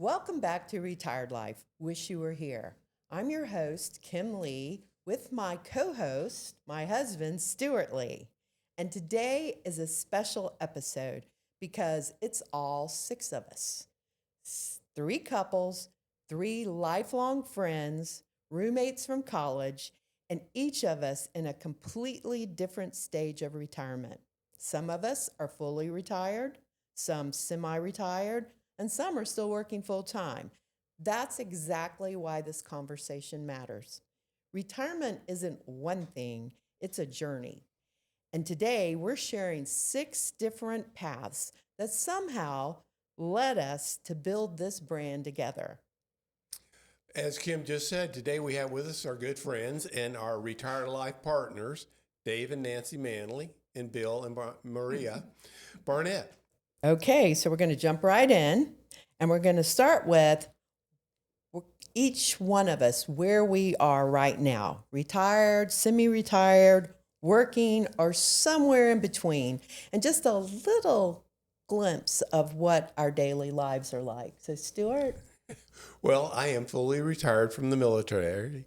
Welcome back to Retired Life. Wish you were here. I'm your host, Kim Lee, with my co-host, my husband, Stuart Lee. And today is a special episode because it's all six of us. Three couples, three lifelong friends, roommates from college, and each of us in a completely different stage of retirement. Some of us are fully retired, some semi-retired, and some are still working full time. That's exactly why this conversation matters. Retirement isn't one thing, it's a journey. And today we're sharing 6 different paths that somehow led us to build this brand together. As Kim just said, today we have with us our good friends and our retired life partners, Dave and Nancy Manley, and Bill and Maria Barnett. Okay, so we're going to jump right in, and we're going to start with each one of us where we are right now, retired, semi-retired, working, or somewhere in between, and just a little glimpse of what our daily lives are like. So, Stuart? Well, I am fully retired from the military,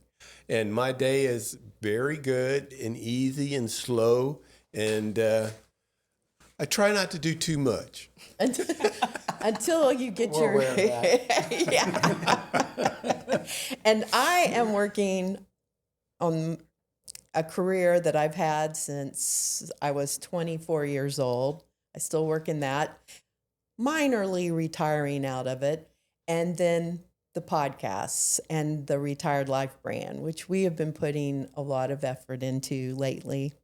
and my day is very good and easy and slow, and I try not to do too much. Until you get We're aware of that. Yeah. And I am working on a career that I've had since I was 24 years old. I still work in that, minorly retiring out of it. And then the podcasts and the Retired Life brand, which we have been putting a lot of effort into lately.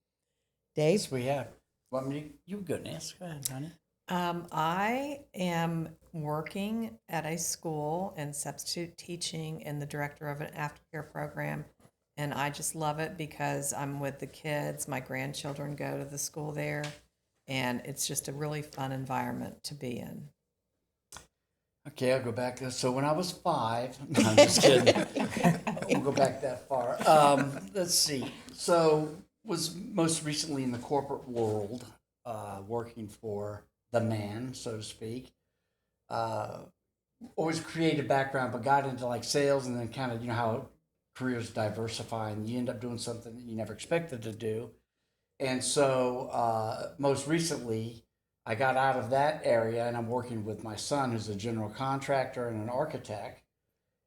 Dave? Yes, we have. Well, I mean, you go, Nancy. Go ahead, honey. I am working at a school and substitute teaching and the director of an aftercare program. And I just love it because I'm with the kids. My grandchildren go to the school there. And it's just a really fun environment to be in. Okay, I'll go back. So when I was 5, no, I'm just kidding. We'll go back that far. Let's see. So was most recently in the corporate world, working for the man, so to speak. Always creative background, but got into like sales and then kind of, how careers diversify and you end up doing something that you never expected to do. And so most recently, I got out of that area and I'm working with my son, who's a general contractor and an architect.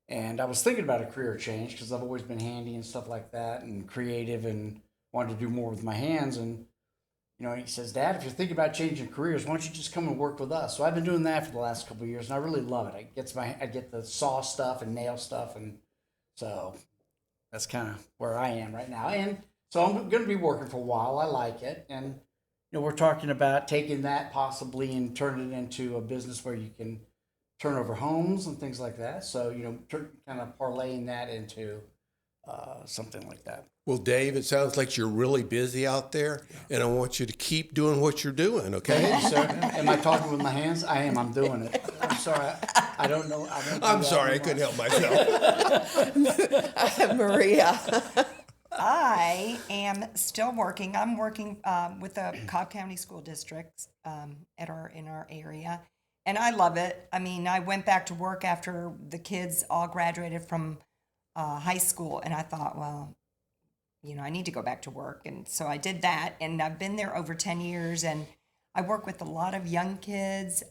And I was thinking about a career change because I've always been handy and stuff like that and creative and wanted to do more with my hands. And, he says, Dad, if you're thinking about changing careers, why don't you just come and work with us? So I've been doing that for the last couple of years and I really love it. I get the saw stuff and nail stuff. And so that's kind of where I am right now. And so I'm going to be working for a while. I like it. And, we're talking about taking that possibly and turning it into a business where you can turn over homes and things like that. So, kind of parlaying that into something like that. Well, Dave, it sounds like you're really busy out there, and I want you to keep doing what you're doing, okay? Sir, am I talking with my hands? I am. I'm doing it. I'm sorry. I don't know. I'm sorry. I couldn't help myself. Maria? I am still working. I'm working with the Cobb County School District in our area, and I love it. I mean, I went back to work after the kids all graduated from high school, and I thought, well, I need to go back to work, and so I did that. And I've been there over 10 years, and I work with a lot of young kids,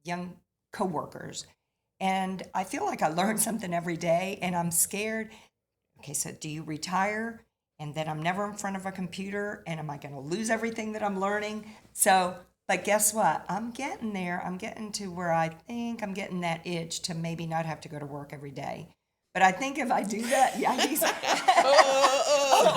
young coworkers, and I feel like I learn something every day, and I'm scared. Okay, so do you retire and then I'm never in front of a computer and am I going to lose everything that I'm learning? So, but guess what? I'm getting there. I'm getting to where I think I'm getting that itch to maybe not have to go to work every day. But I think if I do that, yeah, he's...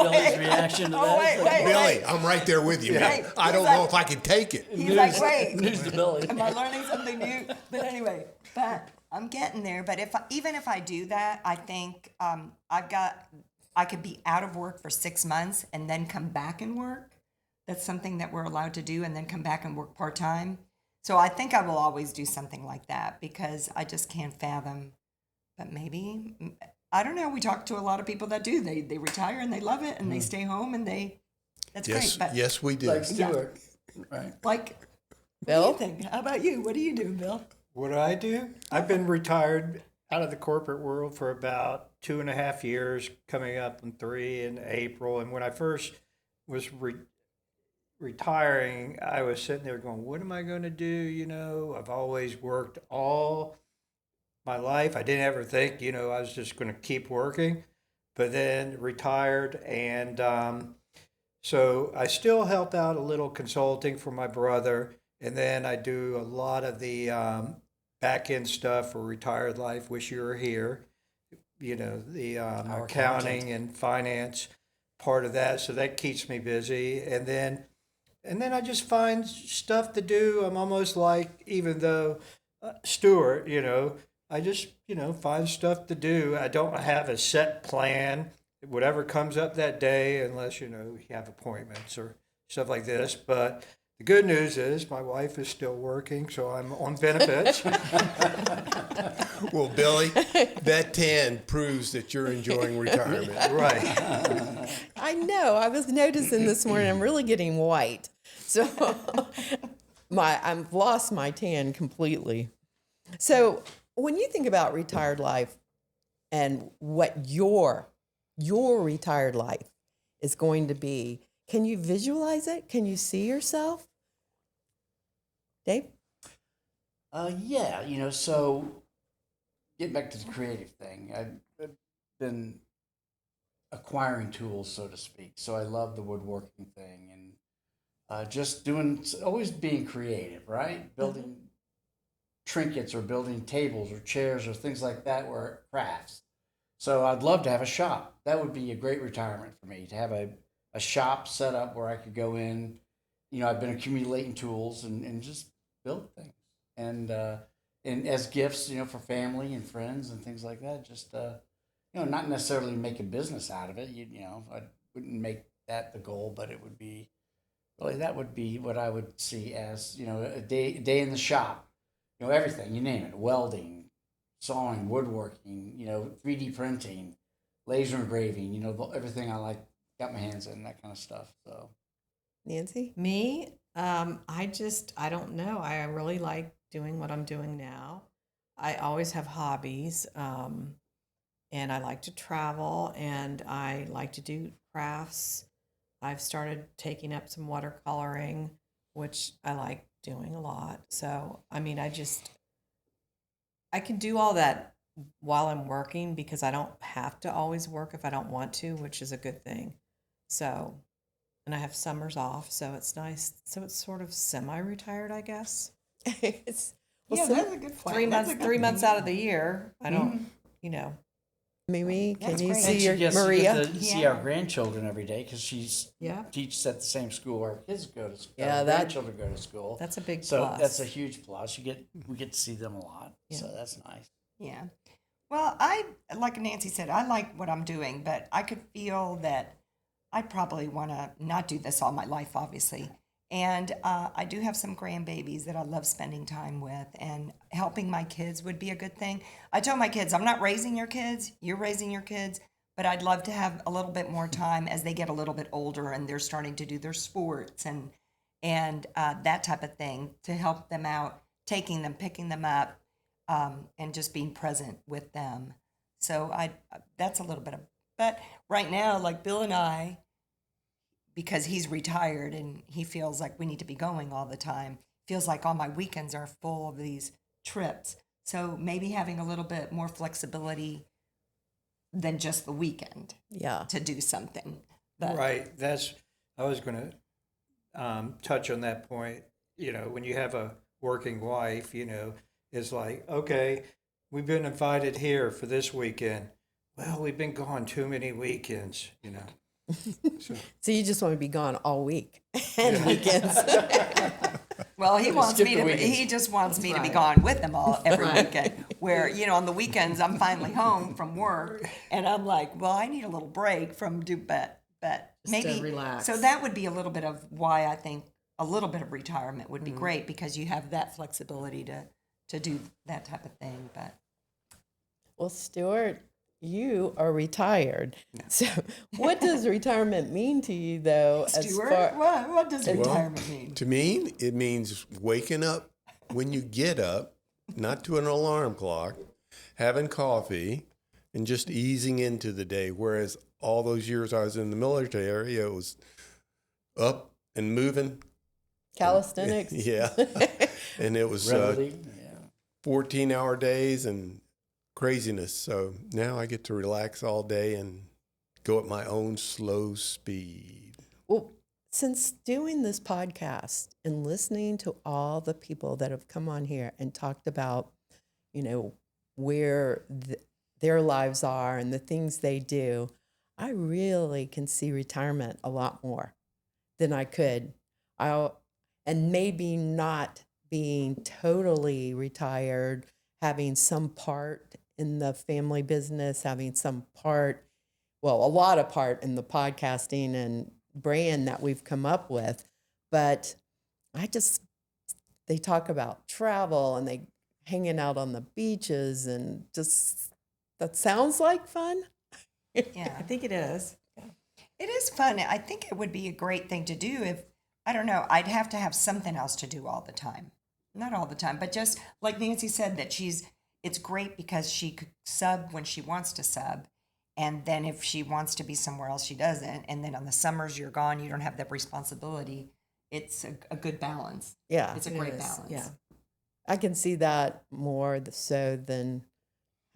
Billy's reaction to that. Wait. Billy, I'm right there with you. Right. I don't know if I can take it. He's like, wait, News to Billy. am I learning something new? But anyway, but I'm getting there. But even if I do that, I think I could be out of work for 6 months and then come back and work. That's something that we're allowed to do, and then come back and work part-time. So I think I will always do something like that because I just can't fathom. But maybe, I don't know. We talk to a lot of people that do. They retire and they love it and they stay home and that's Yes, great. But yes, we do. Like Stuart. Right. like, Bill? what do you think? How about you? What do you do, Bill? What do I do? I've been retired out of the corporate world for about 2.5 years, coming up on 3 in April. And when I first was retiring, I was sitting there going, what am I going to do? I've always worked all my life. I didn't ever think, I was just going to keep working, but then retired. And so I still help out a little consulting for my brother. And then I do a lot of the back end stuff for Retired Life, Wish You Were Here, the Our accounting and finance part of that. So that keeps me busy. And then I just find stuff to do. I'm almost like, even though Stuart, I just, find stuff to do. I don't have a set plan, whatever comes up that day, unless, you have appointments or stuff like this. But the good news is my wife is still working, so I'm on benefits. Well, Billy, that tan proves that you're enjoying retirement. Right. I know. I was noticing this morning I'm really getting white. So I've lost my tan completely. So when you think about retired life and what your retired life is going to be, can you visualize it? Can you see yourself? Dave? Yeah, so get back to the creative thing. I've been acquiring tools, so to speak. So I love the woodworking thing and just always being creative, right? Building trinkets or building tables or chairs or things like that were crafts. So I'd love to have a shop. That would be a great retirement for me, to have a shop set up where I could go in. I've been accumulating tools and just build things. And as gifts, for family and friends and things like that. Just not necessarily make a business out of it. I wouldn't make that the goal, but it would be that would be what I would see as a day in the shop. Everything, you name it: welding, sawing, woodworking, 3D printing, laser engraving. Everything I like, got my hands in, that kind of stuff. So, Nancy? Me, I don't know. I really like doing what I'm doing now. I always have hobbies, and I like to travel, and I like to do crafts. I've started taking up some watercoloring, which I like doing a lot. So, I mean, I can do all that while I'm working because I don't have to always work if I don't want to, which is a good thing. So, and I have summers off, so it's nice. So it's sort of semi-retired, I guess. It's, Yeah, that's a good plan. 3 That's months, a good 3 months plan. out of the year. I don't, Mimi, can That's you great. see and your she gets Maria? to see Yeah. our grandchildren every day because she's Yeah. teaches at the same school our kids go to school. Yeah, our that- grandchildren go to school. That's a big So plus. that's a huge plus. We get to see them a lot. Yeah. So that's nice. Yeah. Well, like Nancy said, I like what I'm doing, but I could feel that I probably want to not do this all my life, obviously. And I do have some grandbabies that I love spending time with, and helping my kids would be a good thing. I tell my kids, I'm not raising your kids, you're raising your kids, but I'd love to have a little bit more time as they get a little bit older and they're starting to do their sports and that type of thing, to help them out, taking them, picking them up, and just being present with them. So that's a little bit of, but right now, like Bill and I, because he's retired and he feels like we need to be going all the time, feels like all my weekends are full of these trips. So maybe having a little bit more flexibility than just the weekend Yeah. to do something. But Right. I was going to touch on that point. When you have a working wife, it's like, okay, we've been invited here for this weekend. Well, we've been gone too many weekends, So you just want to be gone all week and weekends. well, he wants Skip me the to. weekends. He just wants me to be Right. gonna with him every weekend. Where on the weekends I'm finally home from work, and I'm like, well, I need a little break from but Just to maybe relax. So that would be a little bit of why I think a little bit of retirement would be great, because you have that flexibility to do that type of thing. But Well, Stuart, you are retired. So what does retirement mean to you, though? Stuart, what does retirement mean? To me, it means waking up when you get up not to an alarm clock, having coffee, and just easing into the day. Whereas all those years I was in the military, it was up and moving. Calisthenics. Yeah. And it was Readily, 14-hour days and craziness. So now I get to relax all day and go at my own slow speed. Well, since doing this podcast and listening to all the people that have come on here and talked about, where their lives are and the things they do, I really can see retirement a lot more than I could. And maybe not being totally retired, having some part in the family business, having some part, a lot of part in the podcasting and brand that we've come up with. But they talk about travel and they hanging out on the beaches and just, that sounds like fun. Yeah. I think it is. It is fun. I think it would be a great thing to do if, I don't know, I'd have to have something else to do all the time. Not all the time, but just like Nancy said, that it's great because she could sub when she wants to sub. And then if she wants to be somewhere else, she doesn't. And then on the summers, you're gone, you don't have that responsibility. It's a good balance. Yeah. It's a It great is, balance. yeah. I can see that more so than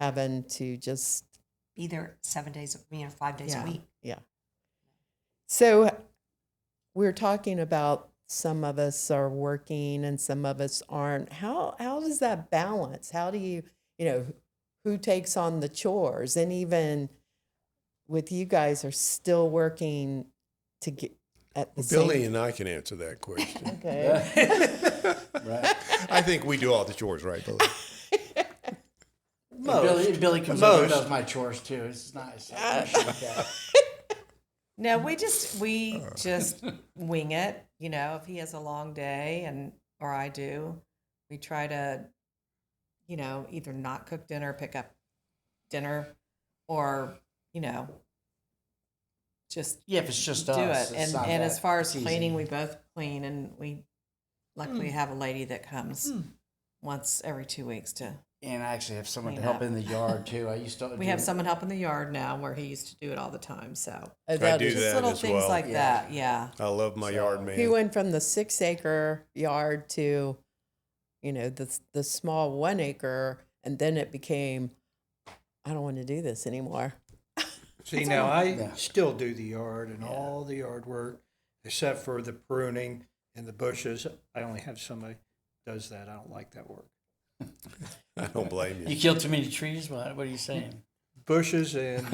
having to just, Be there 5 days Yeah. a week. yeah. So we're talking about some of us are working and some of us aren't. How does that balance? How do you, who takes on the chores? And even with you guys are still working to get at the Billy same. and I can answer that question. Okay. right. I think we do all the chores, right, Billy? Billy comes over and does my chores too. It's nice. I appreciate that. No, we just wing it. If he has a long day or I do, we try to, either not cook dinner, pick up dinner, or just Yeah, if it's just do us. it. it's And not as that far as easy. cleaning, we both clean, and we luckily have a lady that comes once every 2 weeks to. And I actually have someone to Clean help up. in the yard too. I used to. We have someone help in the yard now, where he used to do it all the time. So Oh, I that do is- just that little as things well. like Yeah. that. Yeah. I love my yard man. He went from the 6-acre yard to, the small 1 acre, and then it became, I don't want to do this anymore. See, now I Yeah. still do the yard and all the yard work, except for the pruning and the bushes. I only have somebody does that. I don't like that work. I don't blame You you. killed too many trees. What are you saying? Bushes and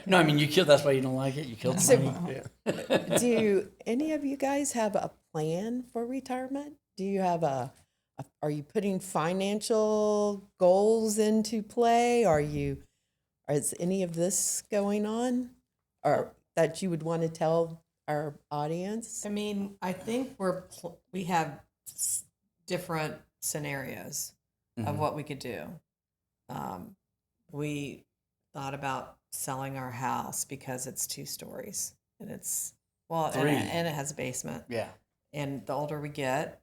No, I mean you killed. That's why you don't like it. You killed too So- many. yeah. Do any of you guys have a plan for retirement? Do you have are you putting financial goals into play? Is any of this going on? Or that you would want to tell our audience? I mean, I think we have different scenarios of what we could do. We thought about selling our house because it's 2 stories and it's and 3. and it has a basement. Yeah. And the older we get,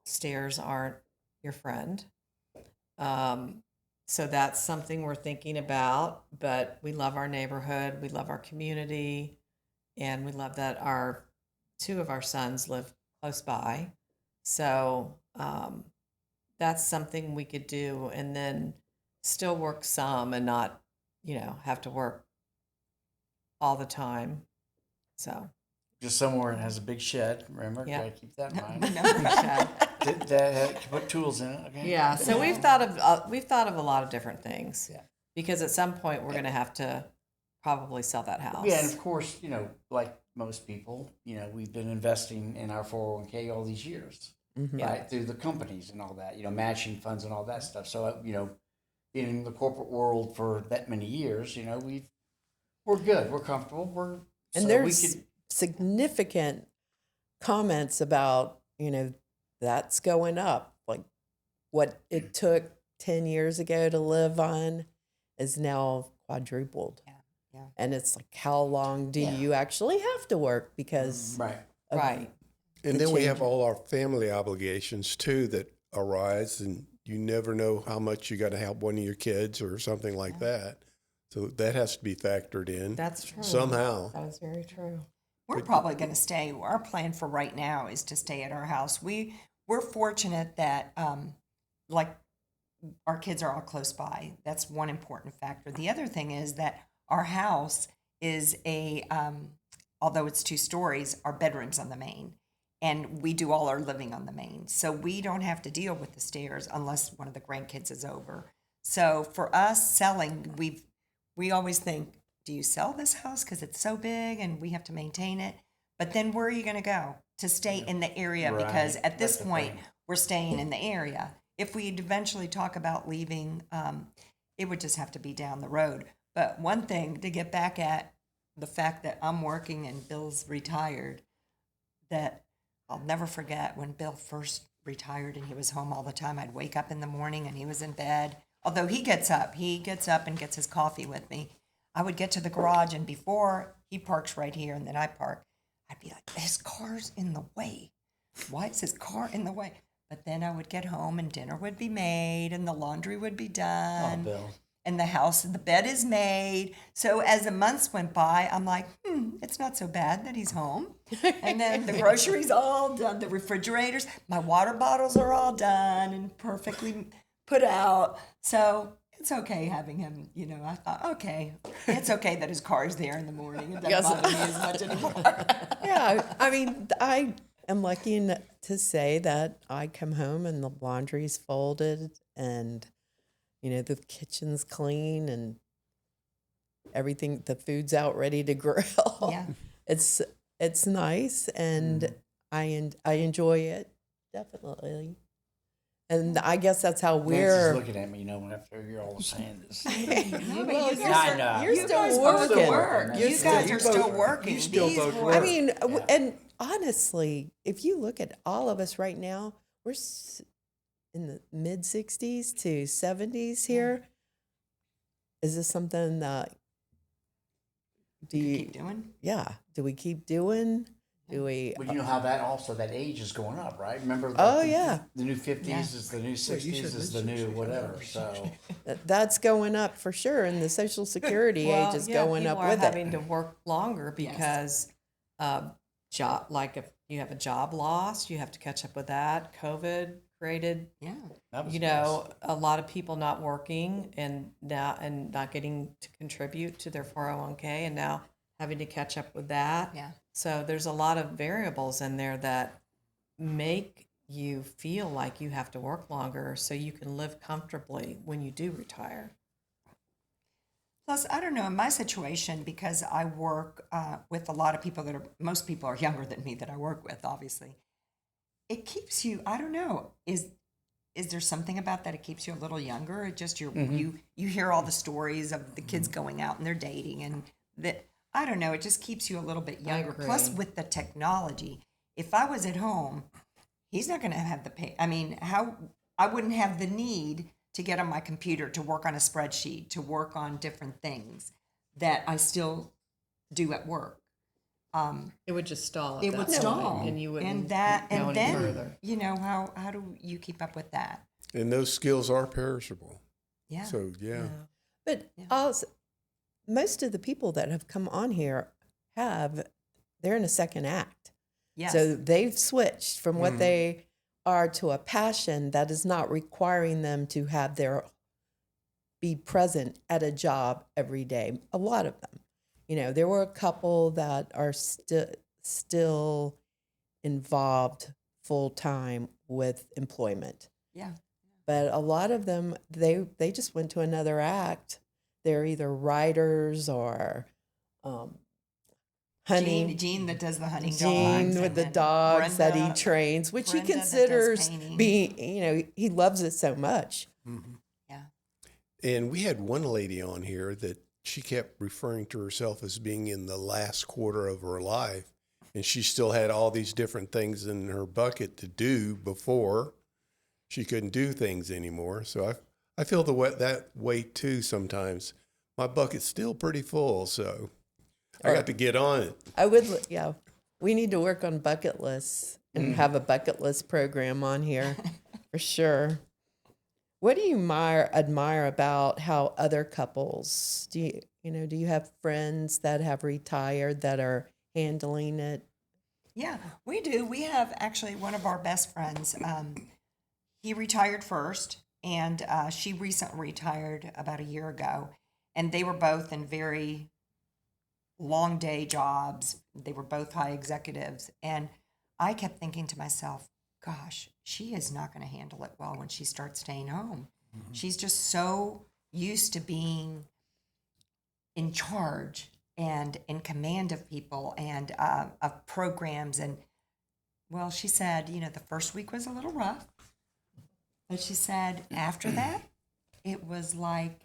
stairs aren't your friend. So that's something we're thinking about. But we love our neighborhood, we love our community, and we love that 2 of our sons live close by. So that's something we could do, and then still work some and not, have to work all the time. So Just somewhere that has a big shed. Remember, Yeah. gotta keep that in mind. That put tools in it. Okay. yeah, so we've thought of a lot of different things. Yeah. Because at some point we're going to have to probably sell that house. Yeah, and of course, like most people, we've been investing in our 401k all these years, right, through the companies and all that, matching funds and all that stuff. So, in the corporate world for that many years, we're good, we're comfortable, There's significant comments about, that's going up. Like what it took 10 years ago to live on is now quadrupled. Yeah. And it's like, how long do you actually have to work? Because right. of Right. And the then we have change. all our family obligations too that arise, and you never know how much you got to help one of your kids or something like that. So that has to be factored in. That's true. Somehow. That is very true. We're probably going to stay. Our plan for right now is to stay at our house. We're fortunate that like our kids are all close by. That's one important factor. The other thing is that our house is although it's 2 stories, our bedroom's on the main, and we do all our living on the main. So we don't have to deal with the stairs unless one of the grandkids is over. So for us selling, we always think, do you sell this house because it's so big and we have to maintain it? But then where are you going to go to stay in the area? Right. Because at this That's the point, thing. we're staying in the area. If we'd eventually talk about leaving, it would just have to be down the road. But one thing to get back at the fact that I'm working and Bill's retired, that I'll never forget when Bill first retired and he was home all the time. I'd wake up in the morning and he was in bed. Although he gets up and gets his coffee with me. I would get to the garage, and before he parks right here and then I park, I'd be like, his car's in the way. Why is his car in the way? But then I would get home and dinner would be made and the laundry would be Oh, done. Bill. And the bed is made. So as the months went by, I'm like, it's not so bad that he's home. And then the groceries all done, the refrigerators, my water bottles are all done and perfectly put out. So it's okay having him, I thought, okay, it's okay that his car is there in the morning. It doesn't Yes. bother me as much anymore. Yeah, I mean, I am lucky to say that I come home and the laundry's folded and, the kitchen's clean and everything, the food's out ready to grill. Yeah. It's nice and I enjoy it, definitely. And I guess that's how Nancy's we're. looking at me, after you're all saying this. No, but Well, you you're guys I know. are, you're you still guys both working. work. You're You still- guys you are both- still working. you still These both boys- work. I mean, Yeah. and honestly, if you look at all of us right now, we're in the mid 60s to 70s here. Is this something that do you keep doing. Yeah, do we keep doing? Do we? Well, you know how that age is going up, right? Remember? Oh, the, yeah. The new 50s Yeah. is the new 60s said is the new mid-sixties. whatever. So That's going up for sure, and the Social Security age is going up people with are having it. to work longer because job, like if you have a job loss, you have to catch up with that. COVID created, Yeah. that was a lot of people not working and not getting to contribute to their 401k and now having to catch up with that. Yeah. So there's a lot of variables in there that make you feel like you have to work longer so you can live comfortably when you do retire. Plus, I don't know, in my situation, because I work with a lot of people most people are younger than me that I work with, obviously. It keeps you, I don't know, is there something about that? It keeps you a little younger? It just, you hear all the stories of the kids going out and they're dating and that, I don't know, it just keeps you a little bit younger. Plus, agree. with the technology, if I was at home, he's not going to have the pay. I mean, I wouldn't have the need to get on my computer to work on a spreadsheet, to work on different things that I still do at work. It would just stall. At It that would point, stall, and you wouldn't and go any then further. how do you keep up with that? And those skills are perishable. Yeah. So, yeah. But Yeah. also, most of the people that have come on here they're in a second act. Yes. So they've switched from what they are to a passion that is not requiring them to be present at a job every day. A lot of them, there were a couple that are still involved full time with employment, yeah. but a lot of them they just went to another act. They're either writers or hunting. Jean that does the hunting Gene dogs. with and the then dogs that he Brenda- trains, which he Brenda that does considers painting. being, he loves it so much. Yeah. And we had one lady on here that she kept referring to herself as being in the last quarter of her life. And she still had all these different things in her bucket to do before she couldn't do things anymore. So I feel that way too sometimes. My bucket's still pretty full, so I got to get on it. I would, we need to work on bucket lists and have a bucket list program on here for sure. What do you admire about how other couples do you have friends that have retired that are handling it? Yeah, we do. We have actually one of our best friends. He retired first, and she recently retired about a year ago. And they were both in very long day jobs. They were both high executives. And I kept thinking to myself, gosh, she is not going to handle it well when she starts staying home. She's just so used to being in charge and in command of people and of programs. And well, she said, the first week was a little rough. But she said after that, it was like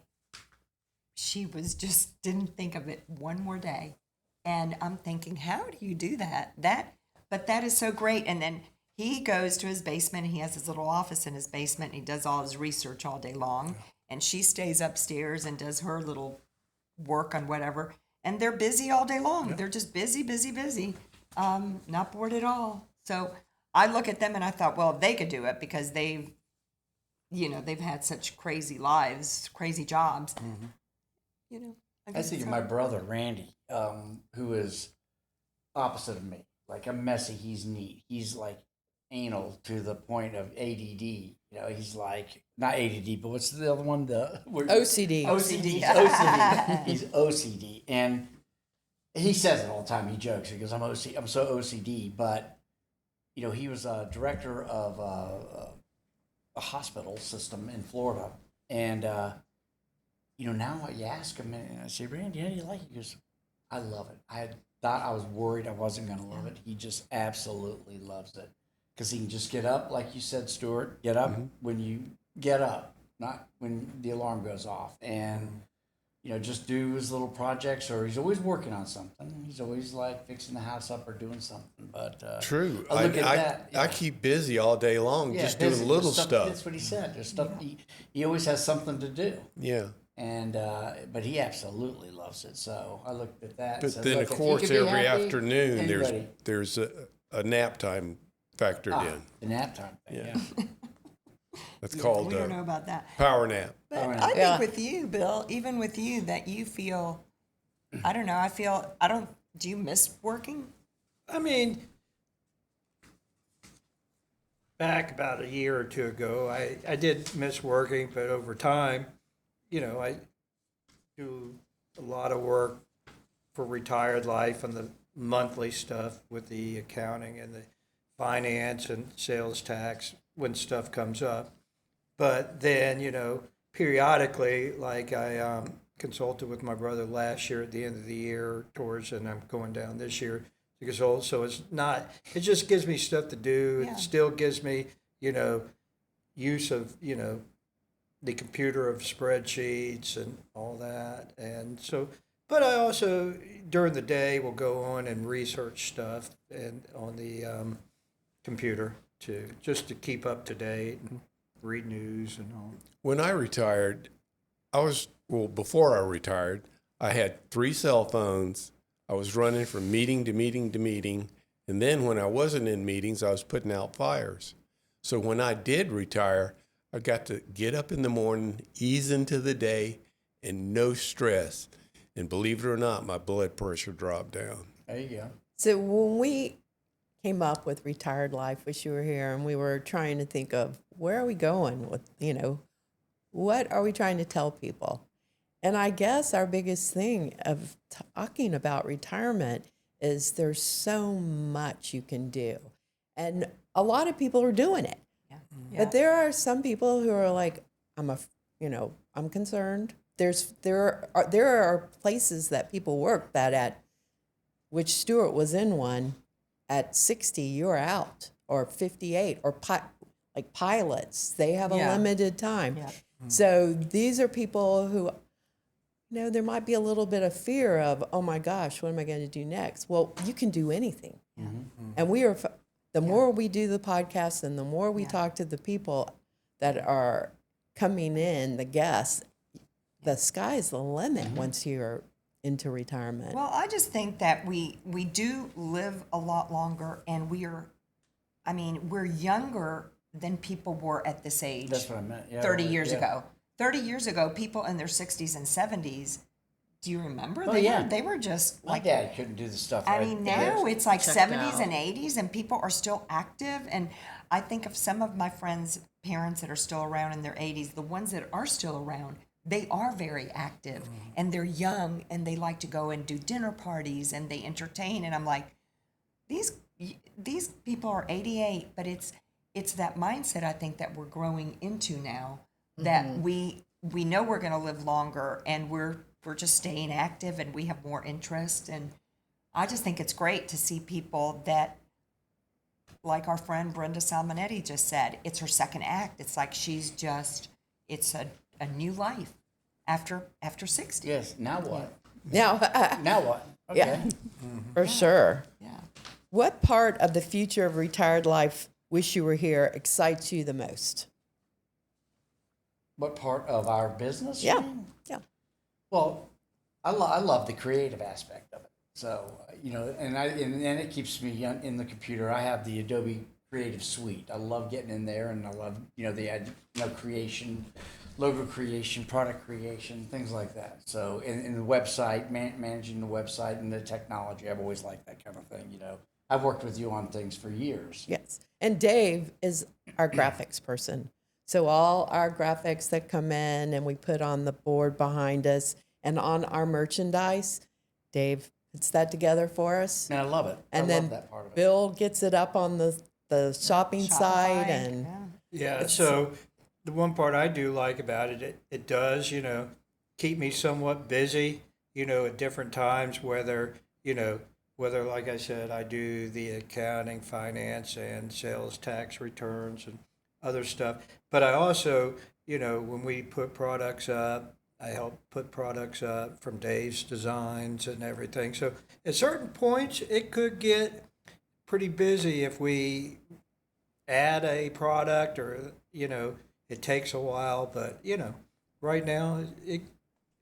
she was just didn't think of it one more day. And I'm thinking, how do you do that? But that is so great. And then he goes to his basement and he has his little office in his basement and he does all his research all day long. And she stays upstairs and does her little work on whatever. And they're busy all day long. Yeah. They're just busy, busy, busy. Not bored at all. So I look at them and I thought, well, they could do it because they've had such crazy lives, crazy jobs. I think of my brother, Randy, who is opposite of me. Like, I'm messy, he's neat. He's like anal to the point of ADD. He's like, not ADD, but what's the other one? OCD. OCD. He's OCD. He's OCD. And he says it all the time. He jokes. He goes, I'm so OCD. But, he was a director of a hospital system in Florida. And, now you ask him, and I say, Randy, how do you like it? He goes, I love it. I thought I was worried I wasn't going to love it. He just absolutely loves it. Because he can just get up, like you said, Stuart, get up when you get up, not when the alarm goes off. And, just do his little projects, or he's always working on something. He's always like fixing the house up or doing something. But true. I look at that. I keep busy all day long, just doing little stuff. That's what he said. There's stuff he always has something to do. Yeah. And but he absolutely loves it. So I looked at that. But said, then, look, of course, every afternoon anybody. there's a nap time factored in. The nap time thing. Yeah. That's called we don't know about that. power nap. But I think with you, Bill, even with you, that you feel, I don't know, do you miss working? I mean, back about a year or two ago, I did miss working, but over time, I do a lot of work for Retired Life on the monthly stuff with the accounting and the finance and sales tax when stuff comes up. But then, periodically, like I consulted with my brother last year at the end of the year and I'm going down this year to consult. So it just gives me stuff to do. Yeah. It still gives me, use of, the computer of spreadsheets and all that. And so, but I also, during the day, will go on and research stuff and on the computer just to keep up to date and read news and all. When I retired, before I retired, I had 3 cell phones. I was running from meeting to meeting to meeting. And then when I wasn't in meetings, I was putting out fires. So when I did retire, I got to get up in the morning, ease into the day, and no stress. And believe it or not, my blood pressure dropped down. There you go. So when we came up with Retired Life, wish you were here, and we were trying to think of where are we going with, what are we trying to tell people? And I guess our biggest thing of talking about retirement is there's so much you can do. And a lot of people are doing it. Yeah. But there are some people who are like, I'm concerned. There are places that people work which Stuart was in one, at 60, you're out, or 58, or like pilots, they have a limited time. Yeah. So these are people who, there might be a little bit of fear of, oh my gosh, what am I going to do next? Well, you can do anything. And the more we do the podcast and the more we talk to the people that are coming in, the guests, the sky's the limit once you're into retirement. Well, I just think that we do live a lot longer, and we're younger than people were at this age. That's what I meant. Yeah, 30 right, years yeah. ago. 30 years ago, people in their 60s and 70s, do you remember? Oh, yeah. They were just My like, dad couldn't do the stuff. I mean, now it's like checked 70s out. and 80s, and people are still active. And I think of some of my friends' parents that are still around in their 80s, the ones that are still around, they are very active and they're young and they like to go and do dinner parties and they entertain. And I'm like, these people are 88, but it's that mindset I think that we're growing into now, that we know we're going to live longer and we're just staying active and we have more interest. And I just think it's great to see people that, like our friend Brenda Salmonetti just said, it's her second act. It's like it's a new life after 60. Yes. Now what? Now, Now what? Okay. yeah, for sure. Yeah. What part of the future of retired life, wish you were here, excites you the most? What part of our business? you Yeah, mean? yeah. Well, I love the creative aspect of it. So and it keeps me in the computer. I have the Adobe Creative Suite. I love getting in there, and I love the creation, logo creation, product creation, things like that. So in the website, managing the website and the technology, I've always liked that kind of thing. I've worked with you on things for years. Yes. And Dave is our graphics person. So all our graphics that come in and we put on the board behind us and on our merchandise, Dave puts that together for us. And I love it. And I then love that part of it. Bill gets it up on the shopping site. Shopify, And yeah. Yeah, so the one part I do like about it does, keep me somewhat busy, at different times, whether, like I said, I do the accounting, finance, and sales tax returns and other stuff. But I also, when we put products up, I help put products up from Dave's designs and everything. So at certain points, it could get pretty busy if we add a product or, it takes a while. But, right now,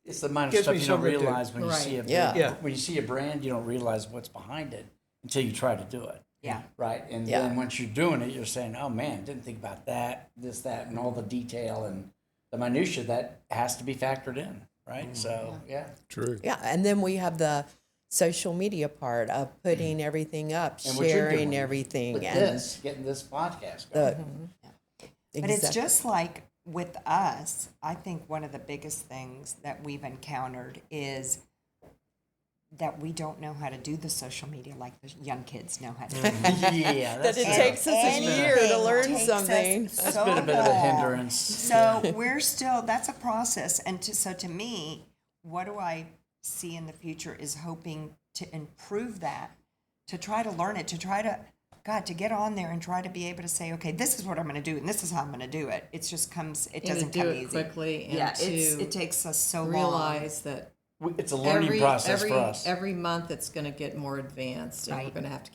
It's the amount of gives stuff me you don't something to do. realize when you Right. see a Yeah. when you see a brand, you don't realize what's behind it until you try to do it. Yeah. Right. And Yeah. then once you're doing it, you're saying, "Oh man, didn't think about that, this, that, and all the detail and the minutia that has to be factored in." Right. So yeah. True. yeah, and then we have the social media part of putting everything up, And what you're sharing doing everything. With and getting this podcast the, going. But it's exactly. just like with us, I think one of the biggest things that we've encountered is that we don't know how to do the social media like the young kids know how to do it. Yeah, that that's it true. takes us a year to Anything learn takes us something. That's so been a bit of a long. hindrance. So we're still, that's a process. And so to me, what do I see in the future is hoping to improve that, to try to learn it, to try to, God, to get on there and try to be able to say, okay, this is what I'm going to do and this is how I'm going to do it. It just comes, it And to doesn't do come it easy. quickly and Yeah, to it takes us so long. realize that It's a learning process for us. every month it's going to get more advanced, and we're Right. going to have to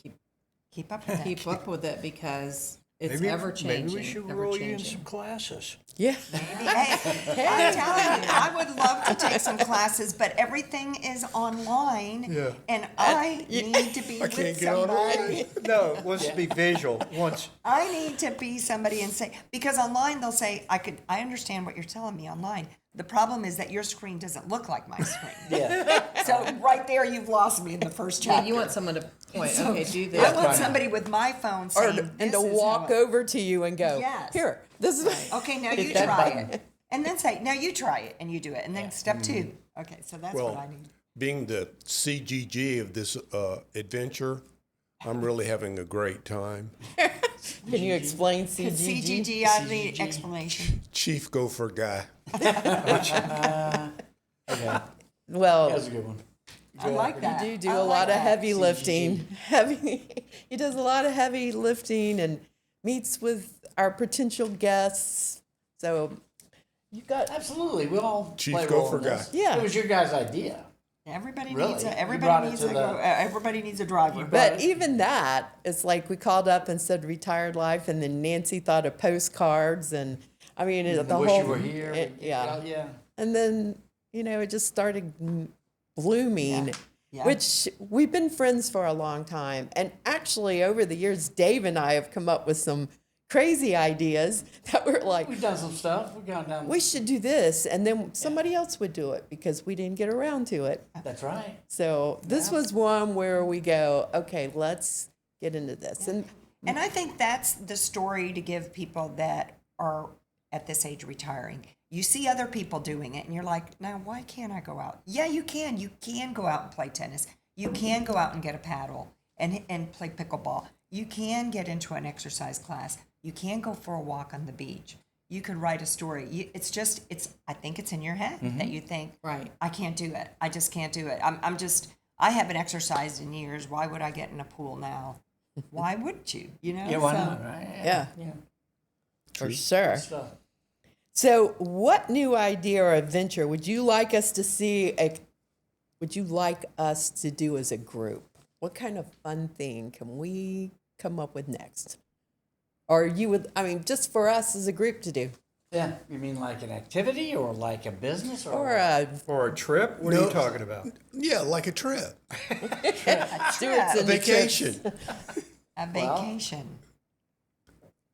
Keep up with that. keep up with it because it's maybe, ever changing. maybe we should roll you in some classes. Yeah. Hey, I'm telling you, I would love to take some classes, but everything is online, Yeah. and I need to be I with can't get on somebody. No, it wants to be visual. Once I need to be somebody and say, because online they'll say, I understand what you're telling me online. The problem is that your screen doesn't look like my screen. Yeah. So right there, you've lost me in the first Yeah, chapter. you want someone to point. Okay, do I this. want somebody with my phone Or, saying, and "This to is walk how it-" over to you and go, Yes. here, this is Okay, now hit you that try button. it. And then say, now you try it, and you do it. And then step two. Okay, so that's what I need. Being the CGG of this adventure, I'm really having a great time. Can you explain CGG? CGG, I need explanation. Chief Gopher guy. Okay. Well, That was a good one. I like that. you do I a like lot of that. heavy lifting. He does a lot of heavy lifting and meets with our potential guests. So you got Absolutely. We all Chief play a role in Gopher guy. this. Yeah. It was your guys' idea. Everybody Really? needs You a brought everybody it needs to a the- everybody needs a driver. But even that, it's like we called up and said retired life, and then Nancy thought of postcards, and I mean the Wish whole you were here. yeah. Yeah. And then it just started blooming, Yeah. which we've been friends for a long time, and actually over the years, Dave and I have come up with some crazy ideas that were like, We've done some stuff. We've gone down. we should do this, and then somebody else would do it because we didn't get around to it. That's right. So this was one where we go, okay, let's get into this. And I think that's the story to give people that are at this age retiring. You see other people doing it and you're like, now why can't I go out? Yeah, you can. You can go out and play tennis. You can go out and get a paddle and play pickleball. You can get into an exercise class. You can go for a walk on the beach. You could write a story. I think it's in your head that you think, Right. I can't do it. I just can't do it. I haven't exercised in years. Why would I get in a pool now? Why wouldn't you? You know? Yeah, why So- not? Right? Yeah, for sure. Stuff. So what new idea or adventure would you like us to would you like us to do as a group? What kind of fun thing can we come up with next? Or just for us as a group to do? Yeah. You mean like an activity or like a business Or a For a trip? What are No. you talking about? Yeah, like a trip, Stuart's a in the vacation. A vacation.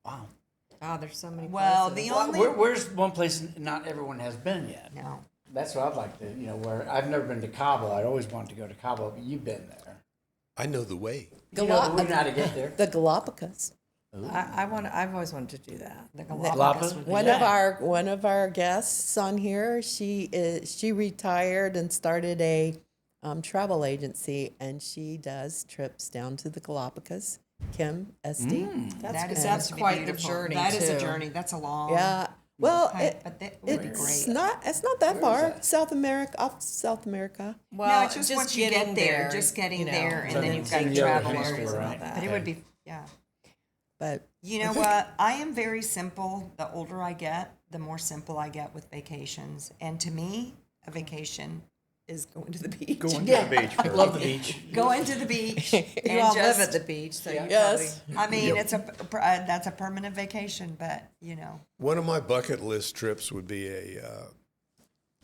Wow. Oh, there's so many Well, places. the only Where's one place not everyone has been yet? no. That's what I'd like to, where I've never been to Cabo. I'd always wanted to go to Cabo, but you've been there. I know the way. You know the way how to get there. The Galapagos. I've always wanted to do that. The Galapagos? Galapagos would be One of our guests on here, she retired and started a travel agency, and she does trips down to the Galapagos. Kim Esty. That's quite the beautiful. journey, That is a too. journey. That's a long. Yeah. Well, hike, but that would be it's great. not that far. that? South America, off South America. No, it's just once you getting get there, just getting there, and then you've got to the other travel hemisphere, areas and all right? that. It would be, yeah. But You know what? I am very simple. The older I get, the more simple I get with vacations. And to me, a vacation is going to the beach. Going to the beach first. Love the beach. Going to the beach. You and all just, live at the beach, so you yes, I mean, that's a permanent vacation, but One of my bucket list trips would be a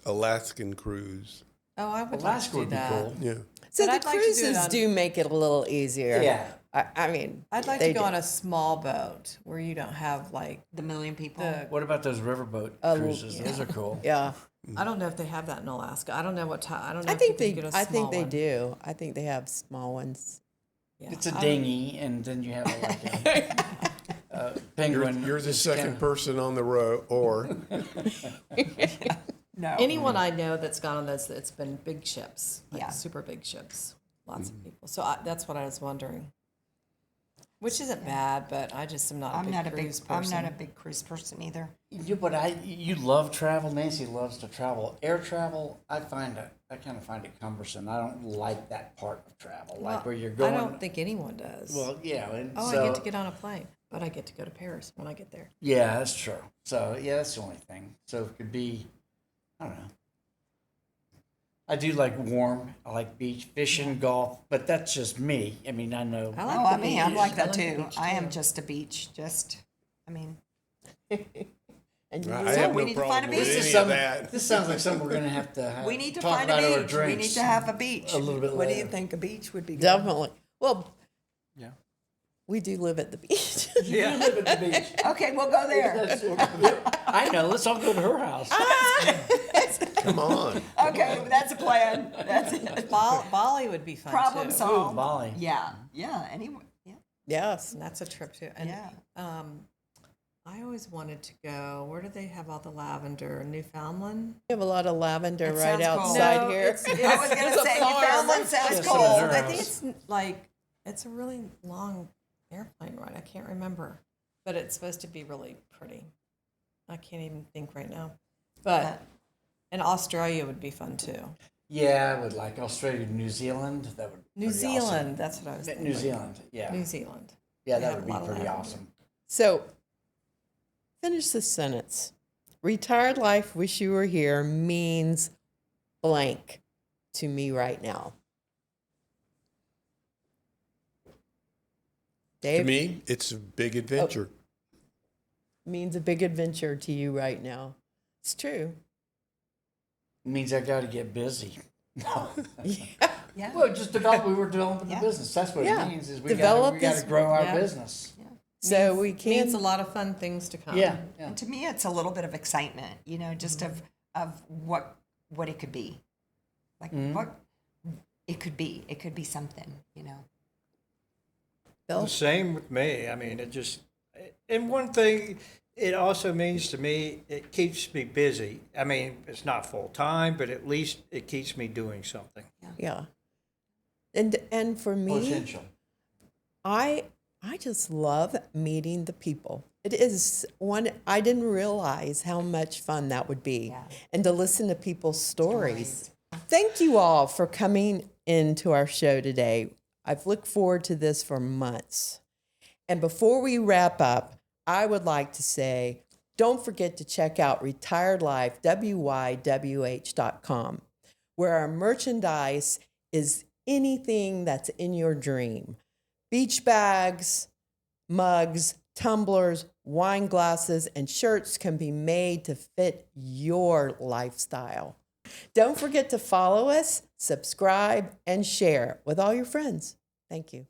Alaskan cruise. Oh, I would Alaska like to do would be that. cool. Yeah. so But the I'd like to do it cruises on- do make it a little easier. Yeah. I mean, I'd like they to go do. on a small boat where you don't have like the million people. What about those riverboat cruises? Those are cool. Yeah, I don't know if they have that in Alaska. I don't know what time. I don't know. I if think you can they. get a I think small they one. do. I think they have small ones. Yeah. It's a dinghy, and then you have like a penguin. You're the It's second kinda- person on the row, or No. Anyone I know that's gone on this, it's been big ships, like Yeah. super big ships, lots of people. So that's what I was wondering. Which isn't bad, but I just am not a I'm big not a big. cruise I'm person. not a big cruise person either. You love travel. Nancy loves to travel. Air travel, I kind of find it cumbersome. I don't like that part of travel, like where you're going. I don't think anyone does. Well, yeah. And oh, so, I get to get on a plane, but I get to go to Paris when I get there. Yeah, that's true. So yeah, that's the only thing. So it could be, I don't know. I do like warm. I like beach, fishing, golf, but that's just me. I mean, I know. I like Oh, the I mean, I'm beach. like I that like the too. beach, I am too. just a beach. I mean, And you I have we no need to find problem a with beach. any of Something- that. This sounds like something we're gonna have to we need to talk find a about over beach. We drinks need to have a beach. a little bit What do later. you think? A beach would be good. definitely. Well, Yeah. we do live at the beach. You live at the beach. Okay, we'll go there. I know. Let's all go to her house. Come on. Okay, that's a plan. That's it. Bali would be fun Problem too. solved. Ooh, Bali. Yeah, yeah. Anyway, yeah. Yes. And that's a trip too. And Yeah. I always wanted to go. Where do they have all the lavender? Newfoundland. We have a lot of lavender That right sounds cool. outside No, here. I was gonna say Newfoundland sounds Yes, cool. it is. I think it's like it's a really long airplane ride. I can't remember, but it's supposed to be really pretty. I can't even think right now. But and Australia would be fun too. Yeah, I would like Australia, New Zealand. That would New pretty Zealand. That's what I was Awesome. thinking. New Zealand. Yeah. New Zealand. Yeah, They that have would a be lot of pretty lavender. awesome. So, finish the sentence. Retired life, wish you were here means blank to me right now. To Dave, me, it's a big adventure. means a big adventure to you right now. It's true. It means I got to get busy. No. Yeah. Well, just we were developing Yeah. the business. That's what Yeah. it means. Is we Develop got to this- grow our yeah. business. So we means can a lot of fun things to come. Yeah. And to me, it's a little bit of excitement, you know, just of what it could be, like what it could be. It could be something, you know. Bill? The same with me. I mean, it just, and one thing it also means to me, it keeps me busy. I mean, it's not full time, but at least it keeps me doing something. Yeah. And for me, Potential. I just love meeting the people. It is one I didn't realize how much fun that would be. Yeah. And to listen to people's stories. Thank you all for coming into our show today. I've looked forward to this for months. And before we wrap up, I would like to say, don't forget to check out retiredlifewywh.com, where our merchandise is anything that's in your dream. Beach bags, mugs, tumblers, wine glasses, and shirts can be made to fit your lifestyle. Don't forget to follow us, subscribe, and share with all your friends. Thank you.